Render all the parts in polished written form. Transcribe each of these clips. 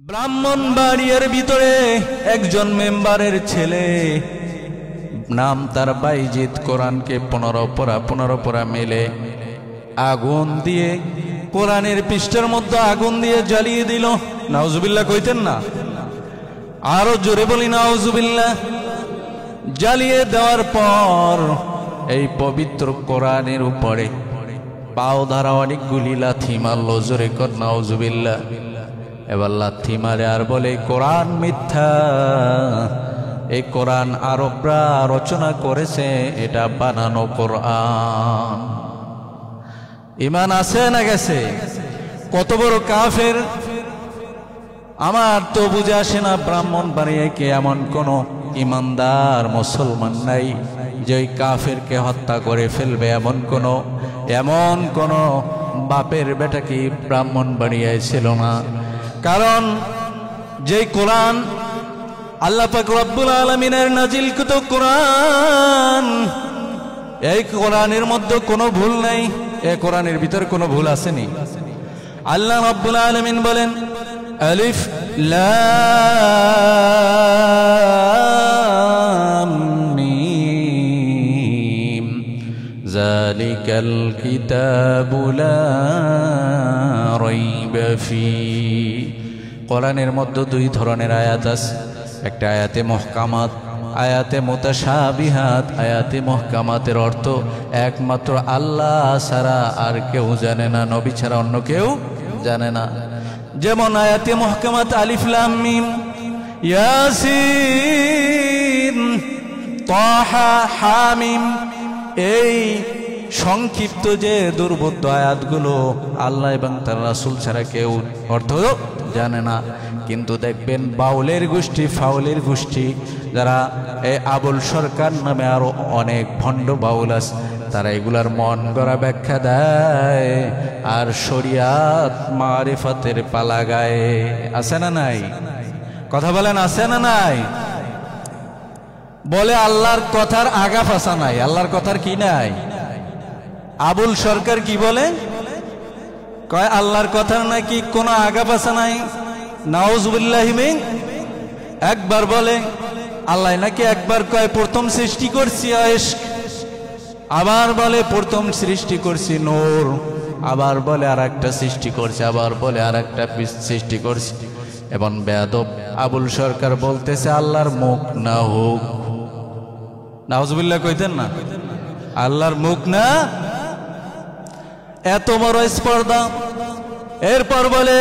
ব্রাহ্মণবাড়িয়ার ভিতরে একজন মেম্বারের ছেলে, নাম তার বাইজিৎ, কোরআনকে 15 পড়া মেলে আগুন দিয়ে কোরআনের পৃষ্ঠার মধ্যে আগুন দিয়ে জ্বালিয়ে দিল। নাউজুবিল্লাহ কইতেন না? আরো জোরে বলি নাউজুবিল্লাহ। জ্বালিয়ে দেওয়ার পর এই পবিত্র কোরআনের উপরে পাও ধারা অনেকগুলি লাথি মারল। জোরে কর নাউজুবিল্লাহ। এবার লাথি মারে আর বলে কোরআন মিথ্যা, এই কোরআন আরবরা রচনা করেছে, এটা বানানো কোরআন। ঈমান আছে না গেছে? কত বড় কাফের! আমার তো বুঝে আসে না ব্রাহ্মণবাড়িয়ায় কি এমন কোন ইমানদার মুসলমান নাই যে ওই কাফেরকে হত্যা করে ফেলবে? এমন কোন বাপের বেটা কি ব্রাহ্মণবাড়িয়ায় ছিল না? কারণ যে কোরআন আল্লাহ পাক রব্বুল আলামিনের নাজিলকৃত কোরআন, এই কোরআনের মধ্যে কোনো ভুল নাই। এই কোরআনের ভিতর কোনো ভুল আসেনি। আল্লাহ রব্বুল আলামিন বলেন আলিফ লাম মিম যালিকাল কিতাবু লা রাইবা ফীহি। কোরআনের মধ্যে দুই ধরনের আয়াত আছে, একটা আয়াতে মুহকামাত, আয়াতে মুতাশাবিহাত। আয়াতে মুহকামাতের অর্থ একমাত্র আল্লাহ ছাড়া আর কেউ জানে না, নবী ছাড়া অন্য কেউ জানে না। যেমন আয়াতে মুহকামাত আলিফ লাম মিম, ইয়াসিন, তাহা, হামিম, এই সংক্ষিপ্ত যে দুর্বোধ্য আয়াতগুলো আল্লাহ এবং তার রাসূল ছাড়া কেউ অর্থ জানে না। কিন্তু দেখবেন বাউলের গোষ্ঠী, ফাউলের গোষ্ঠী, যারা এই আবুল সরকার নামে আরো অনেক ভণ্ড বাউল আছে, তারা এগুলার মন গড়া ব্যাখ্যা দেয় আর শরিয়াত মারিফাতের পালা গায়ে। আছে না নাই? কথা বলেন, আছে না নাই? বলে আল্লাহর কথার আগা ফাঁসা নাই, আল্লাহর কথার কি নাই। আবুল সরকার কি বলে? কয় আল্লাহর কথার নাকি কোনো আগা ফাঁসা নাই। নাউজুবিল্লাহি মিন। একবার বলে আল্লাহ নাকি একবার কয় প্রথম সৃষ্টি করছি ইশক, আবার বলে প্রথম সৃষ্টি করছি নূর, আবার বলে আর একটা সৃষ্টি করছি, আবার বলে আর একটা সৃষ্টি করছি। এবং বেয়াদব আবুল সরকার বলতেছে আল্লাহর মুখ না হোক। নাউজুবিল্লাহ কইতেন না? আল্লাহর মুখ না, এত বড় স্পর্ধা। এরপর বলে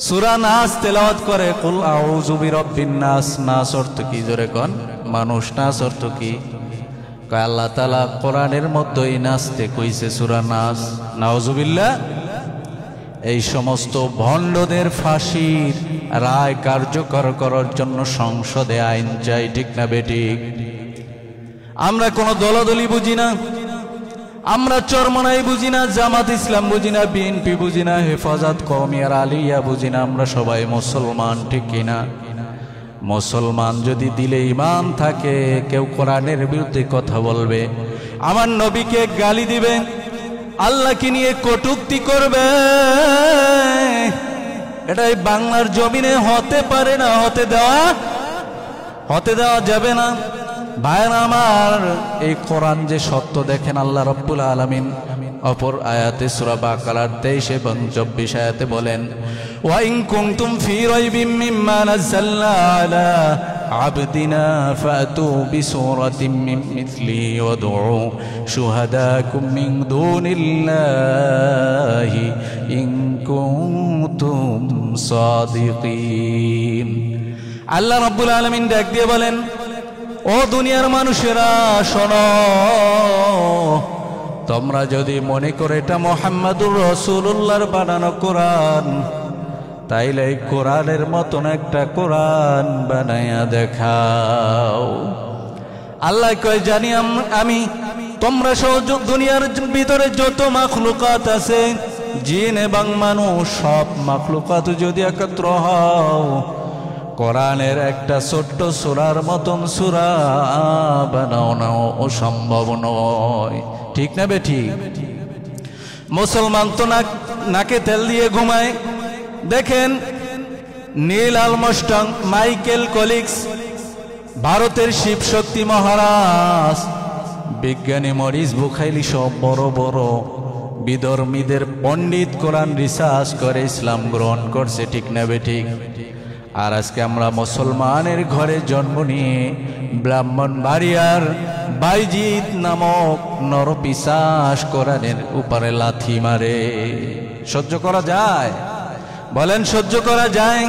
সূরা নাস তেলাওয়াত করে, কুল আউযু বিরাব্বিন নাস। নাস অর্থ কি? জোরে কোন? মানুষ। নাস অর্থ কি? কয় আল্লাহ তাআলা কোরআনের মধ্যেই নাচতে কইছে সূরা নাস। নাউজুবিল্লাহ। এই সমস্ত ভণ্ডদের ফাঁসির রায় কার্যকর করার জন্য সংসদে আইন চাই, ঠিক না বেঠিক? আমরা কোনো দলাদলি বুঝি না, আমরা চরমনাই বুঝি না, জামাত ইসলাম বুঝি না, বিএনপি বুঝি না, হেফাজত কওমিয়ার আলিয়া বুঝি না। আমরা সবাই মুসলমান, ঠিক কিনা? মুসলমান যদি দিলে ঈমান থাকে, কেউ কোরআনের বিরুদ্ধে কথা বলবে, আমার নবীকে গালি দিবে, আল্লাহকে নিয়ে কটূক্তি করবে, এটাই বাংলার জমিনে হতে পারে না, হতে দেওয়া যাবে না। ভাইরা আমার, এই কোরআন যে সত্য, দেখেন আল্লাহ রাব্বুল আলামিন অপর আয়াতে সূরা বাকারার 23 এবং 24 আয়াতে বলেন, ওয়া ইন কুনতুম ফি রাইবিম মিম্মা নাযালনা আলা আবদিনা ফাতু বিসূরাতিম মিন মিথলিহি ওয়াদউ শুহাদাকুম মিন দুনিল্লাহি ইন কুনতুম সাদিকিন। আল্লাহ রাব্বুল আলামিন ডাক দিয়ে বলেন, ও দুনিয়ার মানুষেরা শোনো, তোমরা যদি মনে করে এটা মুহাম্মাদুর রাসূলুল্লাহর বানানো কোরআন, তাইলে এই কোরআনের মতন একটা কোরআন বানায়া দেখাও। আল্লাহ কয় জানি আমি তোমরা সহ দুনিয়ার ভিতরে যত মাখলুকাত আছে, জিন এবং মানুষ, সব মাখলুকাত যদি একত্র হও, কোরআনের একটা ছোট্ট সূরার মতন সূরা বানাও না অসম্ভব নয়, ঠিক না বেঠিক? মুসলমান তো নাকে তেল দিয়ে ঘুমায়, দেখেন নীল আর্মস্ট্রং, মাইকেল কলিক্স, ভারতের শিবশক্তি মহারাজ, বিজ্ঞানী মরিস বুখাইলি সব বড় বড় বিধর্মীদের পণ্ডিত কোরআন রিসার্চ করে ইসলাম গ্রহণ করছে, ঠিক না বেঠিক? আর আজকে আমরা মুসলমানের ঘরে জন্ম নিয়ে ব্রাহ্মণবাড়িয়ার বাইজিৎ নামক নরপিশাচ কোরআনের উপরে লাথি মারে। সহ্য করা যায়? বলেন সহ্য করা যায়?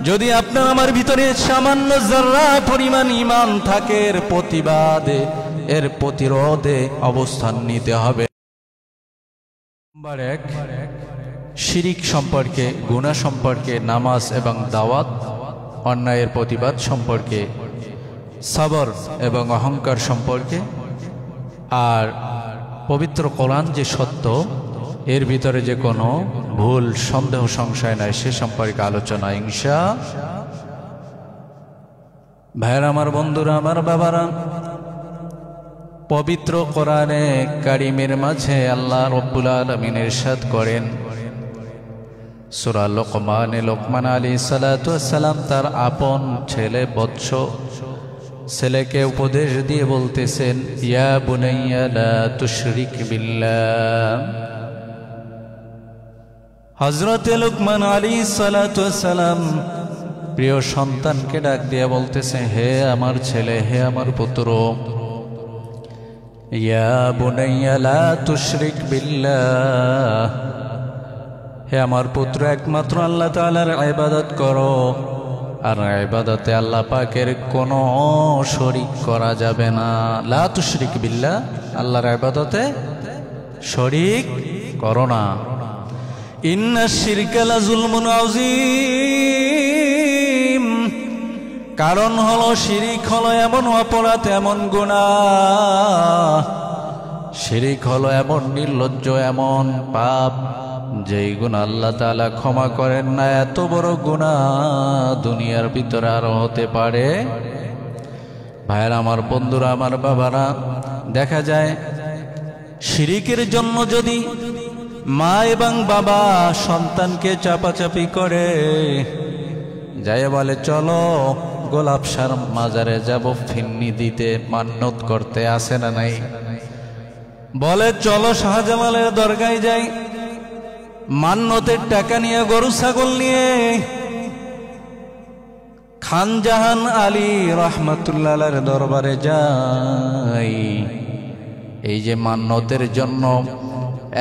যদি আপনার আমার ভিতরে সামান্য যারা পরিমাণ ঈমান থাকে, এর প্রতিবাদে, এর প্রতিরোধে অবস্থান নিতে হবে। নাম্বার 1, শিরিক সম্পর্কে, গুনাহ সম্পর্কে, নামাজ এবং দাওয়াত, অন্যায়ের প্রতিবাদ সম্পর্কে, সবর এবং অহংকার সম্পর্কে, আর পবিত্র কোরআন যে সত্য, এর ভিতরে যে কোনো ভুল সন্দেহ সংশয় নাই, সে সম্পর্কে আলোচনা ইনশাআল্লাহ। ভাইরা আমার, বন্ধুরা আমার, বাবারা, পবিত্র কোরআনে কারিমের মাঝে আল্লাহ রব্বুল আলামিন ইরশাদ করেন, সূরা লোকমানে লোকমান আলাইহিস সালাতু ওয়াস সালাম তার আপন ছেলে বৎস ছেলেকে উপদেশ দিয়ে বলতেছেন, ইয়া বুনাইয়া লা তুশরিক বিল্লাহ। হযরত লোকমান আলাইহিস সালাতু ওয়াস সালাম প্রিয় সন্তানকে ডাক দিয়ে বলতেছে, হে আমার ছেলে, হে আমার পুত্র, ইয়া বুনাইয়া লা তুশরিক বিল্লাহ, হে আমার পুত্র, একমাত্র আল্লাহ তাআলার ইবাদত করো, আর ইবাদতে আল্লাহ পাকের কোনো শরীক করা যাবে না। লা তুশরিক বিল্লাহ, আল্লাহর ইবাদতে শরীক করো না। ইন্নাশ শিরকা লাযুলমুন আযীম, কারণ হলো শিরিক হলো এমন অপরাধ, এমন গুনাহ, শিরিক হলো এমন নির্লজ্জ, এমন পাপ, যেই গুনাহ আল্লাহ তাআলা ক্ষমা করেন না। এত বড় গুনাহ দুনিয়ার ভিতরে আর হতে পারে? ভাইরা আমার, বন্ধুরা আমার, বাবারা, দেখা যায় শিরিকের জন্য যদি মা এবং বাবা সন্তানকে চাপাচাপি করে, যাই বলে চলো গোলাপসার মাজারে যাব ফিন্নি দিতে, মান্নত করতে, আসে না নাই? বলে চলো শাহজালালের দরগায় যাই, মান্নতের টাকা নিয়ে, গরু ছাগল নিয়ে। খান জাহান আলী রহমাতুল্লাহ আলাইহির দরবারে যাই, এই যে মান্নতের জন্য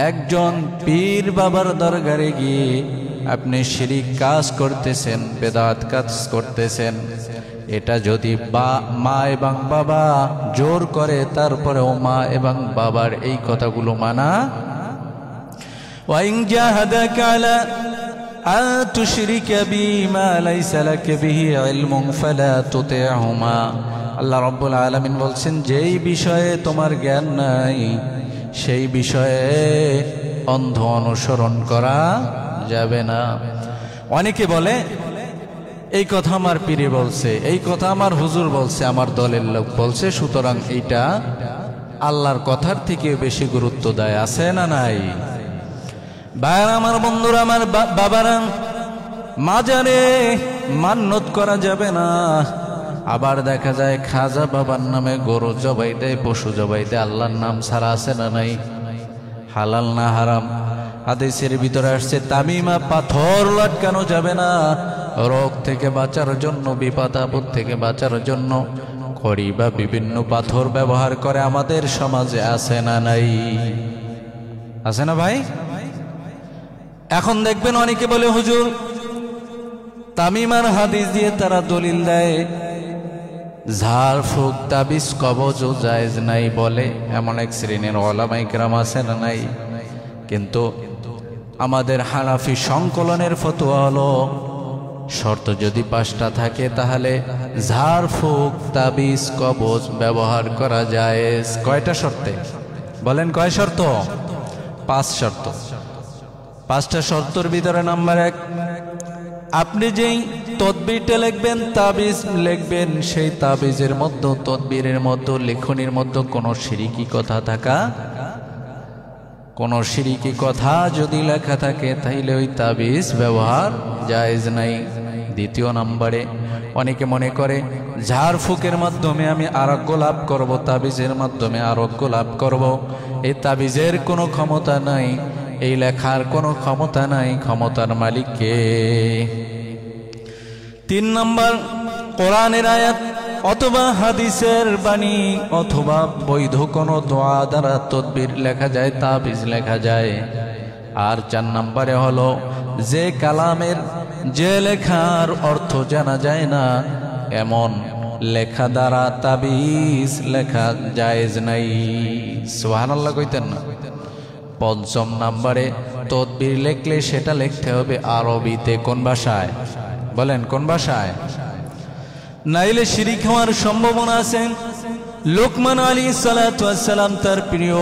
একজন পীর বাবার দরবারে গিয়ে আপনি শিরিক কাজ করতেছেন, বেদাত কাজ করতেছেন। এটা যদি মা এবং বাবা জোর করে, তারপরেও মা এবং বাবার এই কথাগুলো মানা। وَإِنْ جَاهَدَاكَ عَلَىٰ أَن تُشْرِكَ بِي مَا لَيْسَ لَكَ بِهِ عِلْمٌ فَلَا تُطِعْهُمَا। আল্লাহ রাব্বুল আলামিন বলছেন, যেই বিষয়ে তোমার জ্ঞান নাই, সেই বিষয়ে অন্ধ অনুসরণ করা যাবে না। অনেকে বলে, এই কথা আমার পীরে বলছে, এই কথা আমার হুজুর বলছে, আমার দলের লোক বলছে, সুতরাং এইটা আল্লাহর কথার থেকে বেশি গুরুত্ব দেয়। আছে না নাই? ভাইরা আমার, বন্ধুরা আমার, বাবারা, মাজারে মান্নত করা যাবে না। আবার দেখা যায় খাজা বাবার নামে গরু জবাই দেয়, পশু জবাই দেয়, আল্লাহর নাম ছাড়া। আছে না নাই? হালাল না হারাম? হাদিসের ভিতরে আসছে তামিমা পাথর লটকানো যাবে না, রোগ থেকে বাঁচার জন্য, বিপদ আপদ থেকে বাঁচার জন্য খড়ি বা বিভিন্ন পাথর ব্যবহার করে আমাদের সমাজে। আছে না নাই? আছে না ভাই? এখন দেখবেন অনেকে বলে, হুজুর তামিমার হাদিস দিয়ে তারা দলিল দেয় ঝাড় ফুঁক তাবিজ কবজও জায়েজ নাই বলে। এমন এক শ্রেণীর ওলামায়ে কেরাম আছে না নাই? কিন্তু আমাদের হানাফি সংকলনের ফতোয়া হলো, শর্ত যদি 5টা থাকে তাহলে ঝাড় ফুঁক তাবিজ কবজ ব্যবহার করা জায়েজ। কয়টা শর্তে বলেন? কয় শর্ত? 5 শর্ত। 5টা শর্তের ভিতরে নাম্বার 1, আপনি যেই তদবিরটা লিখবেন, তাবিজ লিখবেন, সেই তাবিজের মধ্যে, তদবিরের মধ্যে, লেখনির মধ্যে কোনো শিরকি কথা থাকা কোনো শিরকি কথা যদি লেখা থাকে তাইলে ওই তাবিজ ব্যবহার জায়েজ নাই। দ্বিতীয় নম্বরে অনেকে মনে করে ঝাড়ফুঁকের মাধ্যমে আমি আরোগ্য লাভ করব, তাবিজের মাধ্যমে আরোগ্য লাভ করব। এই তাবিজের কোনো ক্ষমতা নাই, এই লেখার কোনো ক্ষমতা নাই, ক্ষমতার মালিক কে? 3 নম্বর, কোরআনের আয়াত অথবা হাদিসের বাণী অথবা বৈধ কোনো দোয়া দ্বারা তদবির লেখা যায়, তাবিজ লেখা যায়। আর 4 নম্বরে হলো যে কালামের যে লেখার অর্থ জানা যায় না এমন লেখা দ্বারা তাবিজ লেখা জায়েজ নাই। সুবহানাল্লাহ কইতেন না? 5 নম্বরে তদবির লিখলে সেটা লিখতে হবে আরবিতে। কোন ভাষায় বলেন? কোন ভাষায়? নাইলে শিরিক হওয়ার সম্ভাবনা আছে। লোকমান আলাইহিস সালাতু ওয়াস সালাম তার প্রিয়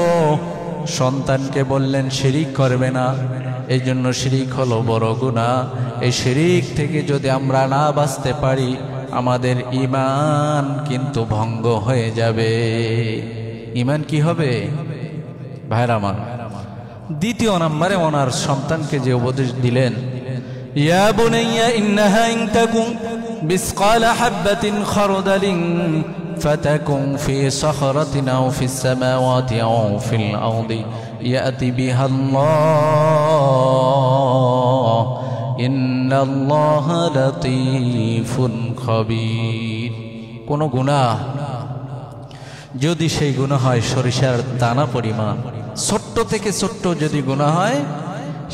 সন্তানকে বললেন শিরিক করবে না, এই জন্য শিরিক হলো বড় গুনাহ। এই শিরিক থেকে যদি আমরা না বাঁচতে পারি আমাদের ঈমান কিন্তু ভঙ্গ হয়ে যাবে। ঈমান কি হবে ভাইরা আমার? দ্বিতীয় নম্বরে ওনার সন্তানকে যে উপদেশ দিলেন, ইয়া বুনাইয়া ইন্নাহা ইন তাকুম বিসকালা হাববাতিন খারদালিন ফাতাকুন ফি সাখরাতিন আও ফিস সামাওয়াতি আও ফিল আরদি ইয়াতি বিহাল্লাহ ইন্নাল্লাহা লাতীফুন খাবীর। কোন গুনাহ যদি সেই গুনাহ হয় সরিষার দানা পরিমাণ, ছোট্ট থেকে ছোট্ট যদি গুনাহ হয়,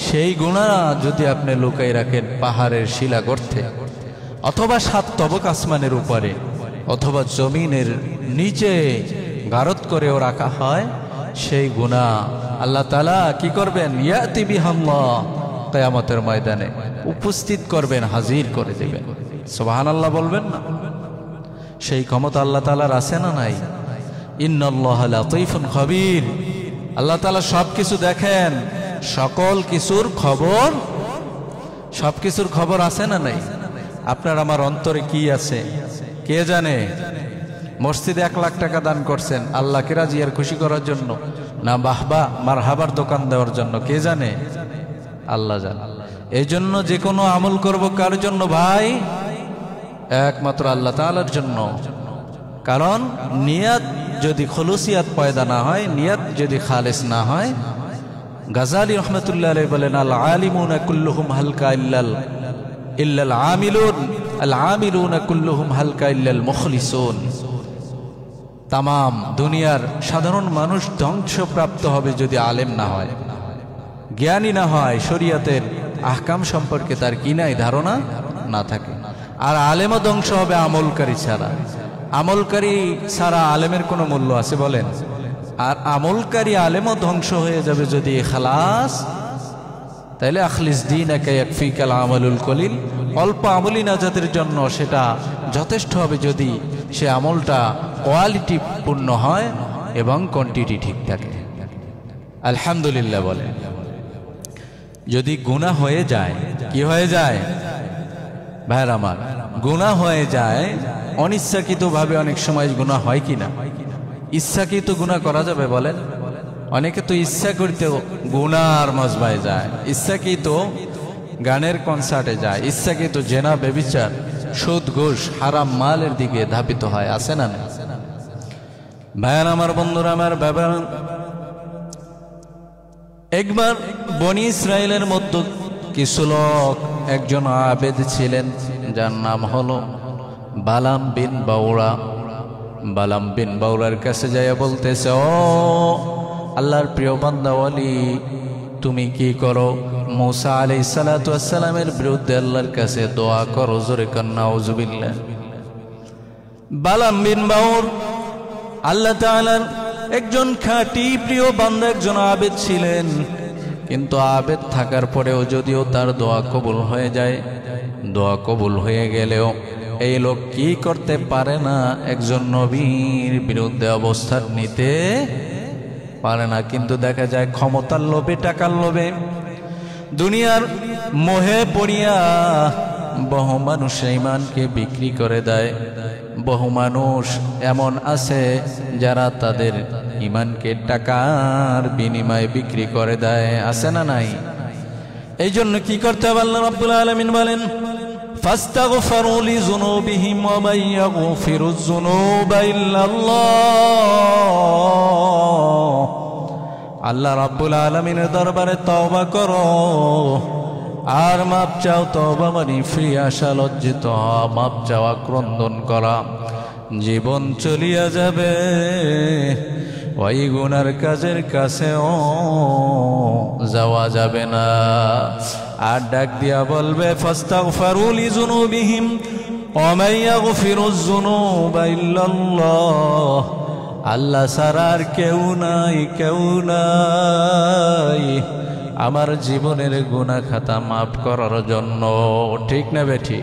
সেই গুনাহ যদি আপনি লুকাই রাখেন পাহাড়ের শিলা গর্তে অথবা 7 তবক আসমানের উপরে অথবা জমিনের নিচে গারত করেও রাখা হয়, সেই গুনাহ আল্লাহ তাআলা কি করবেন? ইয়াতি বিহাল্লাহ, কিয়ামতের ময়দানে উপস্থিত করবেন, হাজির করে দেবেন। সুবহানাল্লাহ বলবেন না? সেই ক্ষমতা আল্লাহ তাআলার আছে না নাই? ইন্নাল্লাহা লাতীফুন খাবীর। আল্লাহ তাআলা সবকিছু দেখেন, সকল কিছুর খবর, সবকিছুর খবর আছে না নাই? আপনার আমার অন্তরে কি আছে কে জানে? মসজিদে 1 লাখ টাকা দান করছেন আল্লাহকে রাজি আর খুশি করার জন্য, না বাহবা মারহাবার দোকান দেওয়ার জন্য? কে জানে? আল্লাহ জানে। এই জন্য যে কোনো আমল করব কার জন্য ভাই? একমাত্র আল্লাহ তাআলার জন্য। কারণ নিয়ত যদি খুলুসিয়াত পয়দা না হয়, নিয়ত যদি খালেস না হয়, গাজালি রহমাতুল্লাহ আলাইহি বলেন, আল আলিমুনা কুল্লুহুম হালকা ইল্লাল আমিলুন, আল আমিলুনা কুল্লুহুম হালকা ইল্লাল মুখলিসুন। তামাম দুনিয়ার সাধারণ মানুষ ধ্বংসপ্রাপ্ত হবে যদি আলেম না হয়, জ্ঞানী না হয়, শরীয়তের আহকাম সম্পর্কে তার কি নাই ধারণা না থাকে। আর আলেমও ধ্বংস হবে আমলকারী ছাড়া। আমলকারী ছাড়া আলেমের কোনো মূল্য আছে বলেন? আর আমলকারী আলেমও ধ্বংস হয়ে যাবে যদি ইখলাস। তাইলে আখলিস দীনাকা ইয়াকফিকাল আমালুল কলিল, অল্প আমলি নাজাতের জন্য সেটা যথেষ্ট হবে যদি সে আমলটা কোয়ালিটি পূর্ণ হয় এবং কোয়ান্টিটি ঠিক থাকে। আলহামদুলিল্লাহ বলে। যদি গুনাহ হয়ে যায়, কি হয়ে যায় ভাইরা আমার? গুনাহ হয়ে যায় অনিচ্ছাকৃতভাবে। অনেক সময় গুনাহ হয় কি না? ইচ্ছাকৃত গুনাহ করা যাবে বলেন? অনেকে তো ইচ্ছা করতেও গুনার মজবায় যায়, ইচ্ছাকৃত গানের কনসার্টে যায়, ইচ্ছাকৃত জেনা ব্যভিচার সুদ ঘুষ হারাম মালের দিকে ধাবিত হয়, আছে না? ভাইয়ার আমার, বন্ধুরা আমার, বাবা, একবার বনি ইসরায়েলের মধ্যে কিছু লোক একজন আবেদ ছিলেন যার নাম হলো বালাম বিন বাউরা। বালাম বিন বাউরার কাছে যাইয়া বলতেছে, ও আল্লাহর প্রিয় বান্দা ওয়ালি, তুমি কি করো? মুসা আলাইহিস সালাতু ওয়াস সালামের বিরুদ্ধে আল্লাহর কাছে দোয়া করো। জোরে কান নাউজুবিল্লাহ। বালাম বিন বাউর আল্লাহ তাআলার একজন খাঁটি প্রিয় বান্দা, একজন আবেদ ছিলেন। কিন্তু আবেদ থাকার পরেও যদিও তার দোয়া কবুল হয়ে যায়, দোয়া কবুল হয়ে গেলেও এই লোক কি করতে পারে না? একজন নবীর বিরুদ্ধে অবস্থান নিতে পারে না। কিন্তু দেখা যায় ক্ষমতার লোভে, টাকার লোভে, দুনিয়ার মোহে পড়িয়া বহু মানুষ ঈমানকে বিক্রি করে দেয়। বহু মানুষ এমন আছে যারা তাদের ঈমানকে টাকার বিনিময়ে বিক্রি করে দেয়, আছে না নাই? এই জন্য কি করতে হবে? আল্লাহ রাব্বুল আলামিন বলেন ফাস্তাগফিরু লিযুনুবিহিম ওয়া মান ইয়াগফিরুয যুনুবা ইল্লাল্লাহ। আল্লাহ রাব্বুল আলামিনের দরবারে তওবা করো আর মাপ চাও। তওবা মানে ফিরে আসা, লজ্জিত হওয়া, মাপ চাওয়া, ক্রন্দন করা। জীবন চলিয়া যাবে, ওই গুনার কাজের কাছেও যাওয়া যাবে না। আর ডাক দিয়া বলবে ফাস্তাগফিরু লিযুনুবিহিম ওয়া মান ইয়াগফিরুয যুনুবা ইল্লাল্লাহ। আল্লাহ ছাড়া আর কেউ নাই, কেউ নাই আমার জীবনের গুনাহ খাতা মাফ করার জন্য। ঠিক না বেঠি?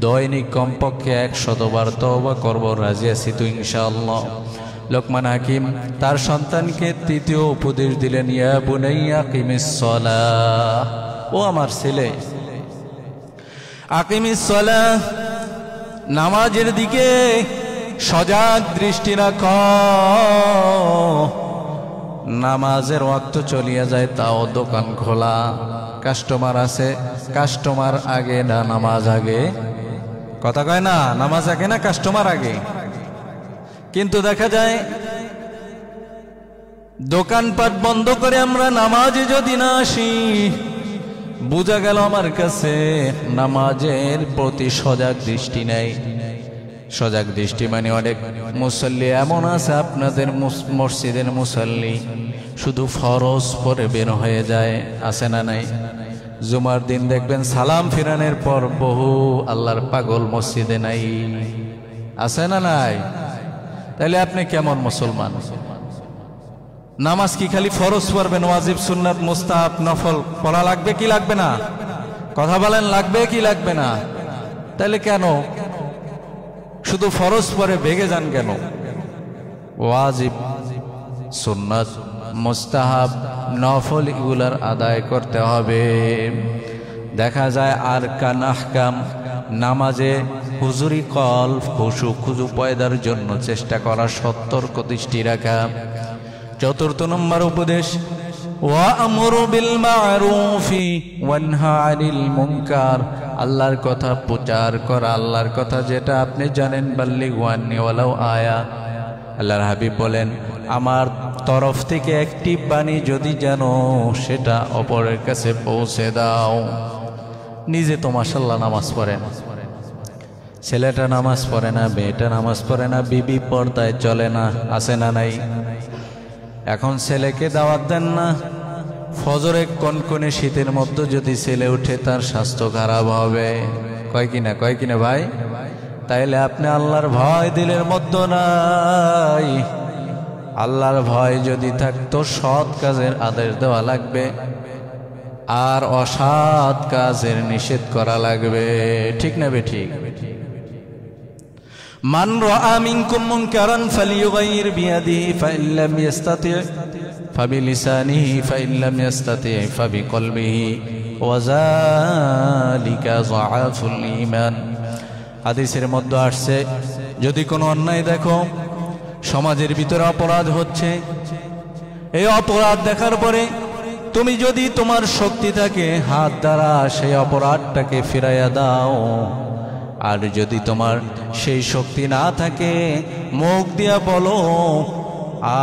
দৈনিক কমপক্ষে 100 বার তওবা করব, রাজি আছি তো ইনশাআল্লাহ। লোকমান হাকিম তার সন্তানকে তৃতীয় উপদেশ দিলেন, ইয়া বুনাইয়া আকিমিস সালাহ, ও আমার ছেলে আকিমিস সালাহ, নামাজের দিকে সজাগ দৃষ্টি রাখো। নামাজের ওয়াক্ত চলিয়া যায়, তাও দোকান খোলা, কাস্টমার আছে, কাস্টমার আগে না নামাজ আগে? কথা কয় না, নামাজ আগে না কাস্টমার আগে? কিন্তু দেখা যায় দোকানপাট বন্ধ করে আমরা নামাজে যদি না আসি, বোঝা গেল আমার কাছে নামাজের প্রতি সজাগ দৃষ্টি নেই। সজাগ দৃষ্টি মানে অনেক মুসল্লি এমন আছে আপনাদের মসজিদের মুসল্লি শুধু ফরজ পরে বের হয়ে যায়, আছে না নাই? জুমার দিন দেখবেন সালাম ফিরানোর পর বহু আল্লাহর পাগল মসজিদে নাই, আছে না নাই? তাহলে আপনি কেমন মুসলমান? নামাজ কি খালি ফরজ পড়বেন? ওয়াজিব, সুন্নাত, মুস্তাহাব, নফল পড়া লাগবে কি লাগবে না? কথা বলেন, লাগবে কি লাগবে না? তাহলে কেন শুধু ফরজ পরে ভেগে যান কেন? ওয়াজিব, সুন্নাত, মুস্তাহাব, নফল এগুলার আদায় করতে হবে। দেখা যায় আরকান আহকাম নামাজে হুজুরি কলব, খুশু পয়দার জন্য চেষ্টা করা, সতর্ক দৃষ্টি রাখা। ৪র্থ নম্বর উপদেশ, ওয়া'মুরু বিল মা'রুফি ওয়ানহা আনিল মুনকার, আল্লাহর কথা প্রচার করা। আল্লাহর কথা যেটা আপনি জানেন, বাল্লিগু আন্নি ওয়ালাউ আয়া। আল্লাহর হাবিব বলেন, আমার তরফ থেকে একটি বাণী যদি জানো সেটা অপরের কাছে পৌঁছে দাও। নিজে তো মাশাআল্লাহ নামাজ পড়েন, ছেলেটা নামাজ পড়ে না, মেয়েটা নামাজ পড়ে না, বিবি পর্দায় চলে না, আছে না নাই? এখন ছেলেকে দাওয়াত দেন না, ফজরে কনকনে শীতের মধ্যে যদি ছেলে উঠে তার স্বাস্থ্য খারাপ হবে, কয় কিনা ভাই? তাইলে আপনি আল্লাহর ভয় দিলের মধ্যে নাই। আল্লাহর ভয় যদি থাকতো সৎ কাজের আদেশ দেওয়া লাগবে আর অসৎ কাজের নিষেধ করা লাগবে, ঠিক না বেঠিক? মান রাআ মিনকুম মুনকারান ফালিয়ুগাইর বিয়াদিহি ফাইন লাম ইস্তাতি' ফাবিলিসানিহি ফাইন লাম ইস্তাতি' ফাবিকলবিহি ওয়া যালিকা যাআফুল ঈমান। হাদিসের মধ্যে আসছে, যদি কোনো অন্যায় দেখো, সমাজের ভিতরে অপরাধ হচ্ছে, এই অপরাধ দেখার পরে তুমি যদি তোমার শক্তি থাকে হাত দ্বারা সেই অপরাধটাকে ফিরাইয়া দাও, আর যদি তোমার সেই শক্তি না থাকে মুখ দিয়া বলো,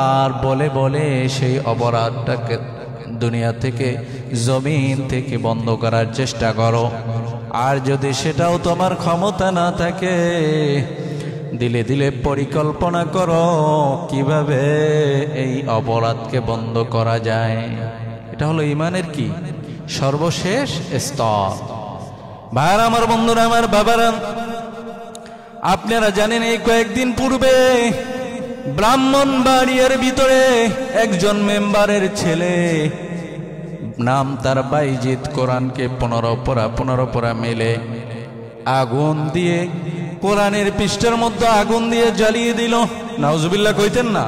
আর বলে বলে সেই অপরাধটাকে দুনিয়া থেকে, জমিন থেকে বন্ধ করার চেষ্টা করো। আর যদি সেটাও তোমার ক্ষমতা না থাকে, দিলে দিলে পরিকল্পনা করো কিভাবে এই অপরাধকে বন্ধ করা যায়। এটা হলো ঈমানের কি সর্বশেষ স্তর। ভাইরা আমার, বন্ধুরা আমার, বাবারা, আপনারা জানেন এই কয়েকদিন পূর্বে ব্রাহ্মণবাড়িয়ার ভিতরে একজন মেম্বারের ছেলে, নাম তার বাইজিৎ, কোরআনকে 15 পড়া মেলে আগুন দিয়ে কোরআনের পৃষ্ঠার মধ্যে আগুন দিয়ে জ্বালিয়ে দিল। নাউজুবিল্লাহ কইতেন না?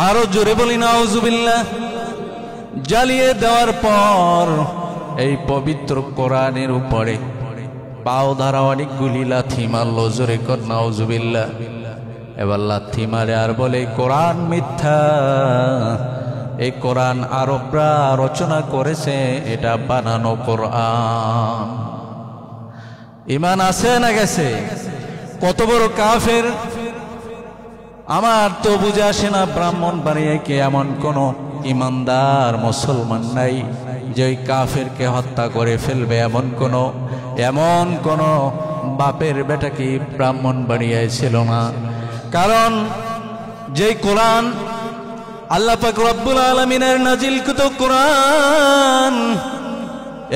আরো জোরে বলি নাউজুবিল্লাহ। জ্বালিয়ে দেওয়ার পর এই পবিত্র কোরআনের উপরে পাও ধারা অনেকগুলি লাথি মারলো, জোরে কর নাউজুবিল্লাহ। এবার লাথি মারে আর বলে কোরআন মিথ্যা, এই কোরআন আরবরা রচনা করেছে, এটা বানানো কোরআন। ঈমান আছে না গেছে? কত বড় কাফের! আমার তো বুঝে আসে না ব্রাহ্মণবাড়িয়ায় কি এমন কোন ইমানদার মুসলমান নাই যে ওই কাফেরকে হত্যা করে ফেলবে? এমন কোন বাপের বেটা কি ব্রাহ্মণবাড়িয়ায় ছিল না? কারণ যেই কোরআন আল্লাহ পাক রব্বুল আলামিনের নাজিলকৃত কোরআন,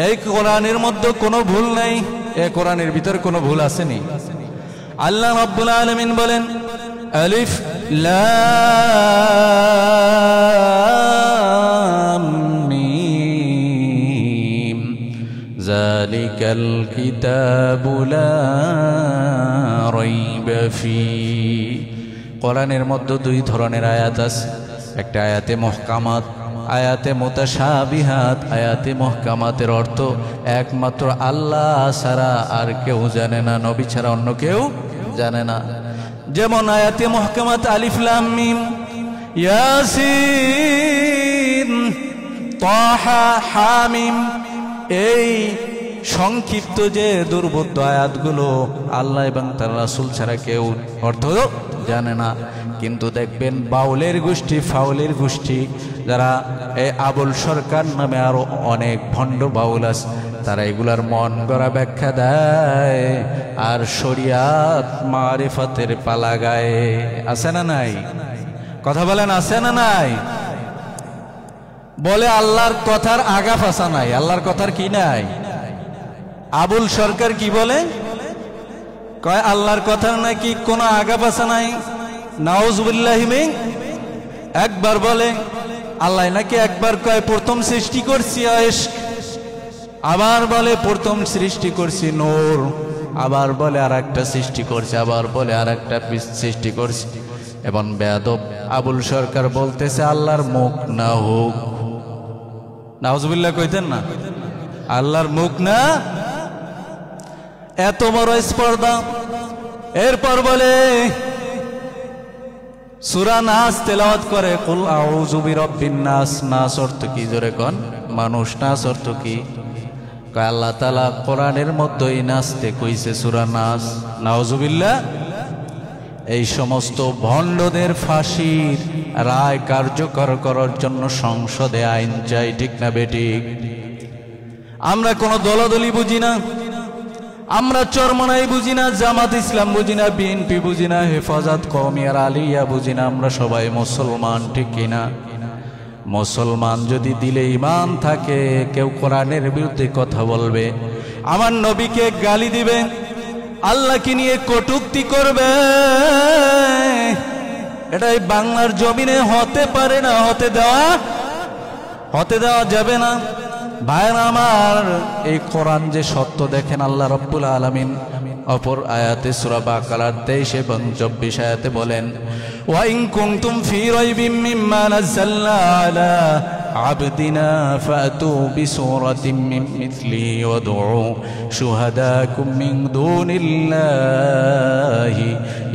এই কোরআনের মধ্যে কোনো ভুল নাই। এই কোরআনের ভিতরে কোনো ভুল আসেনি। আল্লাহ রব্বুল আলামিন বলেন আলিফ লাম মিম যালিকাল কিতাবু লা রাইবা ফি। কোরআনের মধ্যে দুই ধরনের আয়াত আছে, একটা আয়াতে মুহকামাত, আয়াতে মুতাশাবিহাত। আয়াতে মুহকামাতের অর্থ একমাত্র আল্লাহ ছাড়া আর কেউ জানে না, নবী ছাড়া অন্য কেউ জানে না। যেমন আয়াতে মুহকামাত আলিফ লাম মিম, ইয়াসিন, তাহা, হামিম, এই সংক্ষিপ্ত যে দুর্বোধ্য আয়াতগুলো আল্লাহ এবং তার রাসূল ছাড়া কেউ অর্থ জানে না। কিন্তু দেখবেন বাউলের গোষ্ঠী, ফাউলের গোষ্ঠী, যারা এই আবুল সরকার নামে আরো অনেক ভণ্ড বাউল আছে, তারা এগুলার মন গড়া ব্যাখ্যা দেয় আর শরিয়াত মারিফতের পালা গায়ে। আছে না নাই? কথা বলেন, আছে না নাই? বলে আল্লাহর কথার আগা ফাঁসা নাই, আল্লাহর কথার কি নাই। আবুল সরকার কি বলে? কয় আল্লাহর কথার নাকি কোনো আগা ফাঁসা নাই। নাউজুবিল্লাহি মিন। একবার বলে আল্লাহ নাকি একবার কয় প্রথম সৃষ্টি করছি ইশক, আবার বলে প্রথম সৃষ্টি করছি নূর, আবার বলে আর একটা সৃষ্টি করছি, আবার বলে আর একটা সৃষ্টি করছি। এবং বেয়াদব আবুল সরকার বলতেছে আল্লাহর মুখ না হোক। নাউজুবিল্লাহ কইতেন না? আল্লাহর মুখ না, এত বড় স্পর্ধা। এরপর বলে সূরা নাস তেলাওয়াত করে, কুল আউযু বিরাব্বিন নাস। নাস অর্থ কি? জোরে কোন মানুষ। নাস অর্থ কি? কয় আল্লাহ তাআলা কোরআনের মধ্যেই নাচতে কইছে সূরা নাস। নাউজুবিল্লাহ। এই সমস্ত ভণ্ডদের ফাঁসির রায় কার্যকর করার জন্য সংসদে আইন চাই, ঠিক না বেঠিক? আমরা কোনো দলাদলি বুঝি না, আমরা চরমনাই বুঝি না, জামাত ইসলাম বুঝি না, বিএনপি বুঝি না, হেফাজত কওমিয়ার আলিয়া বুঝি না। আমরা সবাই মুসলমান, ঠিক কিনা? মুসলমান যদি দিলে ঈমান থাকে, কেউ কোরআনের বিরুদ্ধে কথা বলবে, আমার নবীকে গালি দিবে, আল্লাহকে নিয়ে কটূক্তি করবে, এটাই বাংলার জমিনে হতে পারে না, হতে দেওয়া যাবে না। ভাইরা আমার, এই কোরআন যে সত্য, দেখেন আল্লাহ রাব্বুল আলামিন অপর আয়াতে সূরা বাকারার 23 এবং 24 আয়াতে বলেন, ওয়া ইন কুনতুম ফি রাইবিম মিম্মা নাযালনা আলা আবদিনা ফাতু বিসূরাতিন মিন মিথলি ওয়াদউ শুহাদাকুম মিন দুনিল্লাহি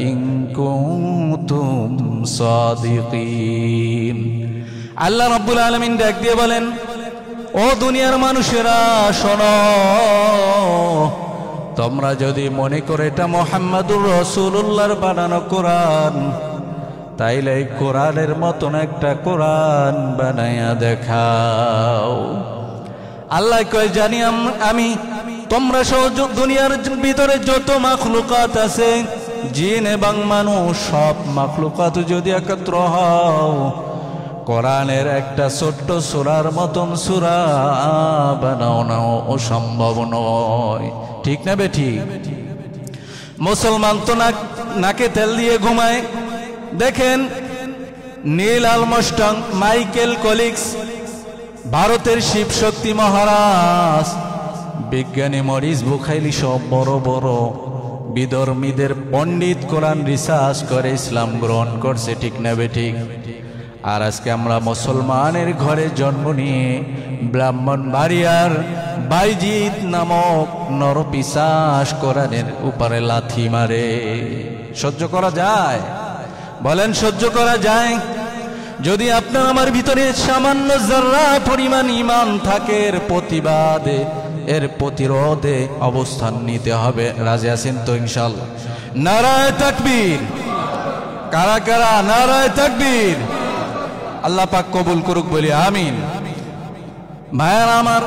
ইন কুনতুম সাদিকিন। আল্লাহ রাব্বুল আলামিন ডাক দিয়ে বলেন, ও দুনিয়ার মানুষেরা শোনো, তোমরা যদি মনে করে এটা মুহাম্মাদুর রাসূলুল্লাহর বানানো কোরআন, তাইলে এই কোরআনের মতন একটা কোরআন বানায়া দেখাও। আল্লাহ কয়, জানি আমি তোমরা সহ দুনিয়ার ভিতরে যত মাখলুকাত আছে, জিন এবং মানুষ, সব মাখলুকাত যদি একত্র হও, কোরআনের একটা ছোট্ট সূরার মতন সূরা বানাও না, অসম্ভব নয়, ঠিক না বেঠি? মুসলমান তো নাকে তেল দিয়ে ঘুমায়। দেখেন নীল আর্মস্ট্রং, মাইকেল কলিক্স, ভারতের শিবশক্তি মহারাজ, বিজ্ঞানী মরিস বুখাইলি, সব বড় বড় বিধর্মীদের পণ্ডিত কোরআন রিসার্চ করে ইসলাম গ্রহণ করছে, ঠিক না বেঠিক? আর আজকে আমরা মুসলমানের ঘরে জন্ম নিয়ে ব্রাহ্মণবাড়িয়ার বাইজিৎ নামক নরপিশাচ কোরআনের উপরে লাথি মারে। সহ্য করা যায়? বলেন সহ্য করা যায়? যদি আপনার আমার ভিতরে সামান্য যারা পরিমাণ ঈমান থাকে, এর প্রতিবাদে এর প্রতিরোধে অবস্থান নিতে হবে। রাজি আছেন তো ইনশাআল্লাহ? নারায়ে তাকবীর! কারা কারা নারায়ে তাকবীর? আল্লাহ পাক কবুল করুক বলি আমিন। ভাইয়ারা আমার,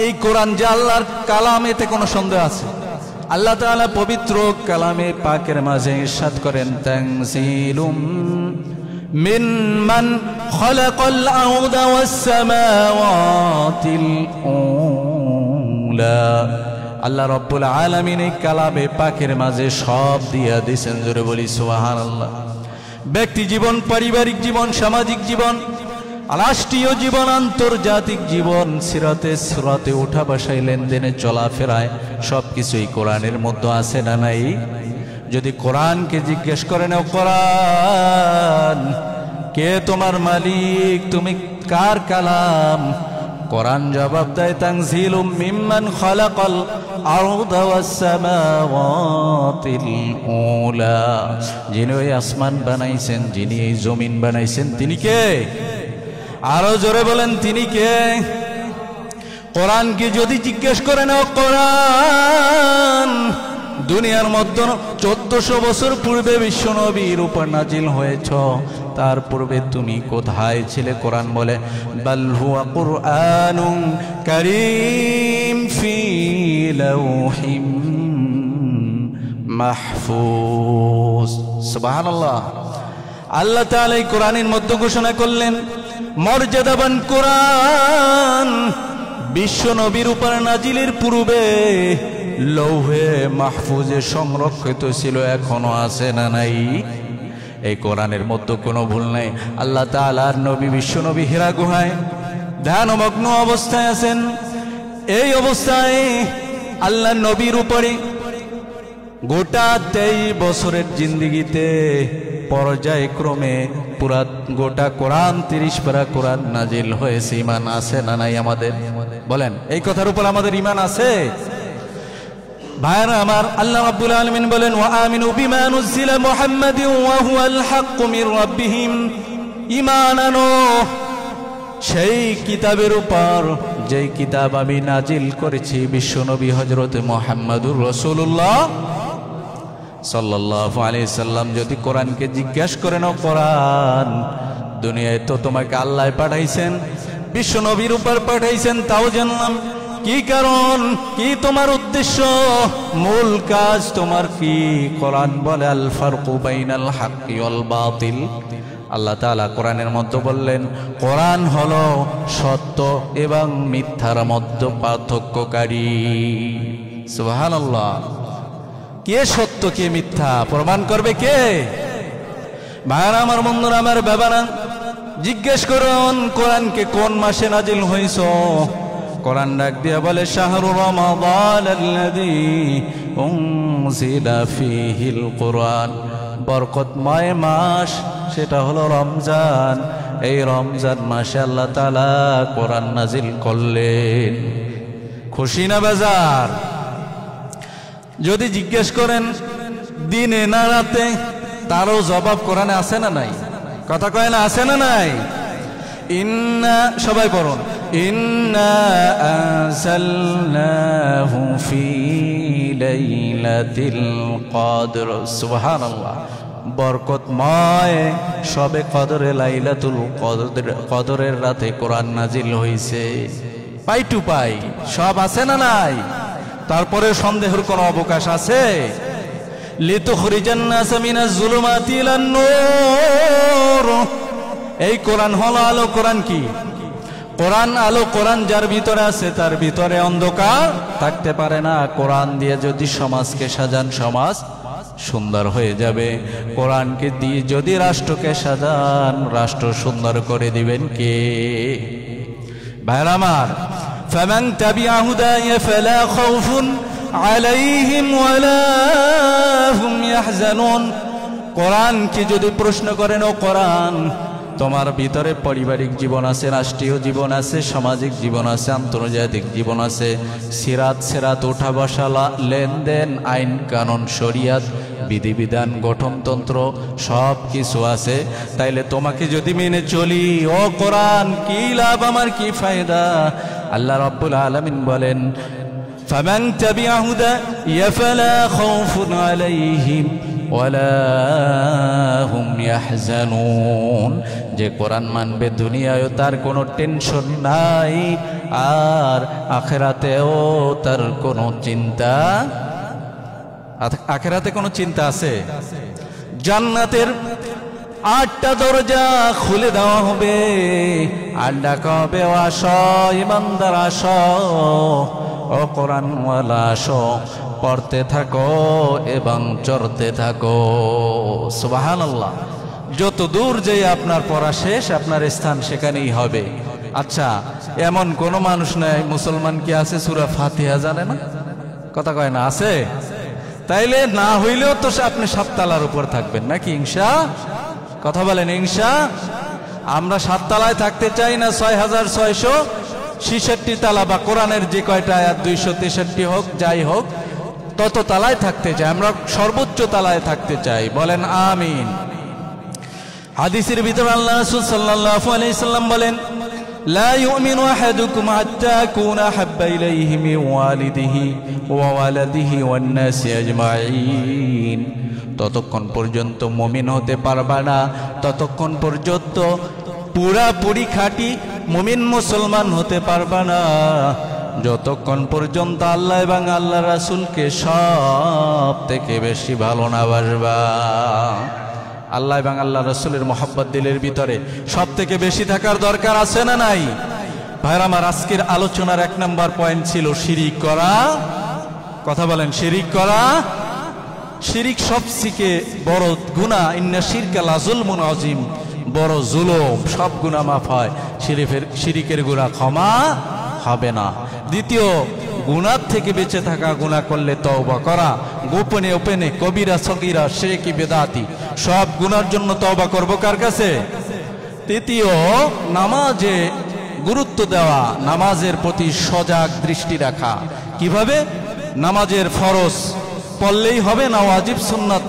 এই কোরআন যে আল্লাহর কালাম, এতে কোনো সন্দেহ আছে? আল্লাহ তাআলা পবিত্র কালামে পাকের মাঝে ইরশাদ করেন, তানজিলুম মিম্মান খালাকাল আরদা ওয়াস সামাওয়াতিল উলা। আল্লাহ রাব্বুল আলামিন এই কালামে পাকের মাঝে সব দিয়া দিয়েছেন। জোরে বলি সুবহানাল্লাহ। ব্যক্তি জীবন, পারিবারিক জীবন, সামাজিক জীবন, রাষ্ট্রীয় জীবন, আন্তর্জাতিক জীবন, সিরাতে উঠা বসায়, লেনদেনে চলাফেরায় সবকিছুই কোরআনের মধ্যে আছে না নাই? যদি কোরআনকে জিজ্ঞেস করেন, ও কোরআন, কে তোমার মালিক? তুমি কার কালাম? কোরআন জবাব দেয়, তানজিলুম মিম্মান খালাকাল আরদা ওয়াস সামাওয়াতিল উলা। যিনি ওই আসমান বানাইছেন, যিনি এই জমিন বানাইছেন, তিনি কে? আরো জোরে বলেন, তিনি কে? কোরআনকে যদি জিজ্ঞেস করেন, ও কোরআন, দুনিয়ার মধ্যে 1400 বছর পূর্বে বিশ্বনবীর উপর নাজিল হয়েছ, তার পূর্বে তুমি কোথায় ছিলে? কোরআন বলে, বাল হুয়া কুরআনুন কারীম ফি লাওহিম মাহফুজ। সুবহানাল্লাহ। আল্লাহ তাআলা এই কোরআনের মধ্যে ঘোষণা করলেন, মর্যাদাবান কোরআন বিশ্বনবীর উপর নাজিলের পূর্বে লৌহে মাহফুজে সংরক্ষিত ছিল, এখনো আছে না নাই? এই কোরআনের মধ্যে কোনো ভুল নাই। আল্লাহ তাআলার নবী বিশ্বনবী হীরা গুহায় ধ্যানমগ্ন অবস্থায় আছেন। এই অবস্থায় আল্লাহ নবীর উপরে গোটা 23 বছরের জিন্দিগিতে পর্যায়ক্রমে পুরা গোটা কোরআন 30 পারা কোরআন নাজিল হয়েছে। ঈমান আছে না নাই আমাদের? বলেন, এই কথার উপর আমাদের ঈমান আছে? ভাইরা আমার, আল্লাহ রাব্বুল আলামিন বলেন, ওয়া আমিনু বিমা নুজিলা মুহাম্মাদিন ওয়া হুয়াল হাক্কু মির রাব্বিহিম। ঈমান আনো সেই কিতাবের উপর যেই কিতাব আমি নাজিল করেছি বিশ্বনবী হযরত মুহাম্মদুর রাসূলুল্লাহ সাল্লাল্লাহু আলাইহি সাল্লাম। যদি কোরআনকে জিজ্ঞাসা করেন, ও কোরআন, দুনিয়ায় তো তোমাকে আল্লাহ পাঠাইছেন, বিশ্বনবীর উপর পাঠাইছেন, তাও জানলাম, কি কারণ, কি তোমার উদ্দেশ্য, মূল কাজ তোমার কি? কোরআন বলে, আল ফারকু বাইনাল হাক্কি ওয়াল বাতিল। আল্লাহ তাআলা কোরআনের মধ্যে বললেন, কোরআন হলো সত্য এবং মিথ্যার মধ্যে পার্থক্যকারী। সুবহানাল্লাহ। কে সত্য কে মিথ্যা প্রমাণ করবে কে? ভাইরা আমার, বন্ধুরা আমার, বাবারা, জিজ্ঞেস করুন কোরআনকে কোন মাসে নাজিল হইছ? কোরআন ডাক দিয়া বলে, শাহরু রমাদান আল্লাযী উনজিলা ফীহিল কুরআন। বরকতময় মাস, সেটা হলো রমজান। এই রমজান মাসে আল্লাহ তাআলা কোরআন নাজিল করলেন। খুশি না বেজার? যদি জিজ্ঞেস করেন দিনে না রাতে, তারও জবাব কোরআনে আছে না নাই? কথা কয় না, আছে না নাই? ইন্না, সবাই পড়ুন, ইন্না আনজালনাহু ফি লাইলাতিল কদর। সুবহানাল্লাহ। বরকতময় সবে কদরে, লাইলাতুল কদরের রাতে কোরআন নাজিল হইছে। পাই টু পাই সব আছে না নাই? তারপরে সন্দেহের কোনো অবকাশ আছে? লিতুখরিজান নাস মিনাজ যুলুমাতি ইলান নূর। এই কোরআন হলো আলো। কোরআন কি? কোরআন আলো। কোরআন যার ভিতরে আছে তার ভিতরে অন্ধকার থাকতে পারে না। কোরআন দিয়ে যদি সমাজকে সাজান, সমাজ সুন্দর হয়ে যাবে। কোরআনকে দিয়ে যদি রাষ্ট্রকে সাজান, রাষ্ট্র সুন্দর করে দিবেন কে? ভাইরা আমার, ফামান তাবিআ হুদায়া ফালা খাউফুন আলাইহিম ওয়ালা হুম ইয়াহজানুন। কোরআনকে যদি প্রশ্ন করেন, ও কোরআন, তোমার ভিতরে পারিবারিক জীবন আছে, রাষ্ট্রীয় জীবন আছে, সামাজিক জীবন আছে, আন্তর্জাতিক জীবন আছে, সিরাত উঠা বসা, লেনদেন, আইন কানুন, শরিয়াত, বিধিবিধান, গঠনতন্ত্র সব কিছু আছে। তাইলে তোমাকে যদি মেনে চলি, ও কোরআন, কি লাভ আমার, কি ফায়দা? আল্লাহ রাব্বুল আলামিন বলেন, ফামান তাবিআ হুদায়া ফালা খাউফুন আলাইহিম ওয়ালা হুম ইয়াহজানুন। যে কোরআন মানবে দুনিয়ায়ও তার কোনো টেনশন নাই, আর আখিরাতেও তার কোনো চিন্তা। আখিরাতে কোনো চিন্তা আছে? জান্নাতের 8টা দরজা খুলে দেওয়া হবে, আর ডাকা হবে, ও আসো ইমানদার, আসো, ও কোরআনওয়ালা আসো, পড়তে থাকো এবং চড়তে থাকো। সুবহানাল্লাহ। যত দূর যে আপনার পড়া শেষ, আপনার স্থান সেখানেই হবে। আচ্ছা, এমন কোন মানুষ নাই, মুসলমান কি আছে সূরা ফাতিহা জানে না? কথা কয় না, আছে? তাইলে না হইলেও তো আপনি 7 তলার উপর থাকবেন নাকি? ইনশা, কথা বলেন ইনশা। আমরা 7 তলায় থাকতে চাই না 6666 তালা, বা কোরআনের যে কয়টা আয়াত 263 হোক, যাই হোক, তত তালায় থাকতে চাই। আমরা সর্বোচ্চ তালায় থাকতে চাই, বলেন আমিন। হাদিসের ভিতরে আল্লাহ রাসূল সাল্লাল্লাহু আলাইহি সাল্লাম বলেন, লা ইউমিনু আহাদুকুম হাত্তা কুনা হাব্বা ইলাইহি মিন ওয়ালিদিহি ওয়া ওয়ালাদিহি ওয়ান নাসি আজমাইন। ততক্ষণ পর্যন্ত মুমিন হতে পারবা না, ততক্ষণ পর্যন্ত পুরাপুরি খাঁটি মুমিন মুসলমান হতে পারবা না, যতক্ষণ পর্যন্ত আল্লাহ এবং আল্লাহ রাসূলকে সব থেকে বেশি ভালো না বাসবা। আল্লাহ এবং আল্লাহ রাসূলের মহব্বত দিলের ভিতরে সব থেকে বেশি থাকার দরকার আছে না নাই? ভাইরা আমার, আজকের আলোচনার 1 নম্বর পয়েন্ট ছিল শিরিক করা। কথা বলেন, শিরিক করা। শিরিক সবথেকে বড় গুনাহ। ইন্না শিরকা লাযুলমুন আযীম। বড় জুলুম, সব গুনাহ মাফ হয়, শিরিকের গুনাহ ক্ষমা হবে না। দ্বিতীয়, গুনাহ থেকে বেঁচে থাকা, গুনাহ করলে তওবা করা, গোপনে ওপেনে, কবিরা সগীরা, শিরকি বিদআতি, সব গুনার জন্য তওবা করব কার কাছে? তৃতীয়, নামাজে গুরুত্ব দেওয়া, নামাজের প্রতি সজাগ দৃষ্টি রাখা। কিভাবে? নামাজের ফরজ পড়লেই হবে না, ওয়াজিব, সুন্নাত,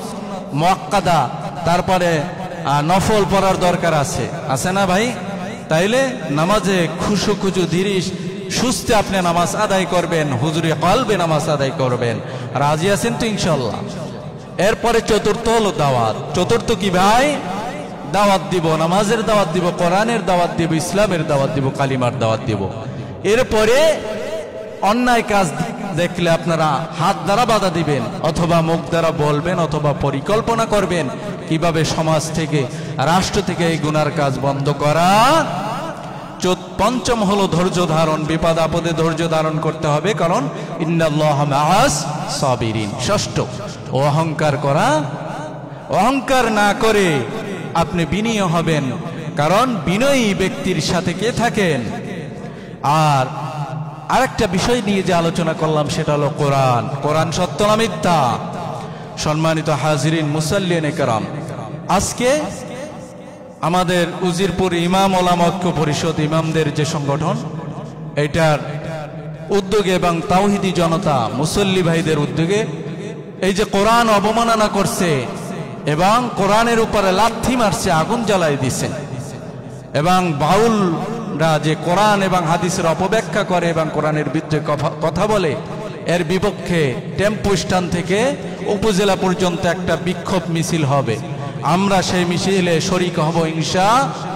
মুআক্কাদা, তারপরে নফল পড়ার দরকার আছে, আছে না ভাই? তাইলে নামাজে খুশু ধীরে সুস্থে আপনি নামাজ আদায় করবেন, হুজুরে কলবে নামাজ আদায় করবেন। রাজি আছেন তো ইনশাআল্লাহ? এরপরে চতুর্থ হলো দাওয়াত। চতুর্থ কি ভাই? দাওয়াত দিব, নামাজের দাওয়াত দিব, কোরআনের দাওয়াত দিব, ইসলামের দাওয়াত দিব, কালিমার দাওয়াত দিব। এরপরে অন্যায় কাজ দেখলে আপনারা হাত দ্বারা বাধা দিবেন, অথবা মুখ দ্বারা বলবেন, অথবা পরিকল্পনা করবেন কিভাবে সমাজ থেকে, রাষ্ট্র থেকে এই গুনার কাজ বন্ধ করা। পঞ্চম হলো ধৈর্য ধারণ। বিপদ আপদে ধৈর্য ধারণ করতে হবে, কারণ ইন্নাল্লাহা মাআস সাবিরিন। ষষ্ঠ, অহংকার করা। অহংকার না করে আপনি বিনয়ী হবেন, কারণ বিনয়ী ব্যক্তির সাথে কে থাকেন? আর আরেকটা বিষয় নিয়ে যে আলোচনা করলাম সেটা হলো কোরআন। কোরআন সত্য না মিথ্যা? সম্মানিত হাজিরিন, মুসাল্লিয়ানে কেরাম, আজকে আমাদের উজিরপুর ইমাম ওলামা ঐক্য পরিষদ, ইমামদের যে সংগঠন, এটার উদ্যোগে এবং তাওহিদি জনতা মুসল্লি ভাইদের উদ্যোগে এই যে কোরআন অবমাননা করছে এবং কোরআনের উপরে লাথি মারছে, আগুন জ্বালাই দিছে, এবং বাউলরা যে কোরআন এবং হাদিসের অপব্যাখ্যা করে এবং কোরআনের বিরুদ্ধে কথা বলে, এর বিপক্ষে টেম্পো স্ট্যান্ড থেকে উপজেলা পর্যন্ত একটা বিক্ষোভ মিছিল হবে। আমরা সেই মিছিলে শরীক হব ইনশাআল্লাহ।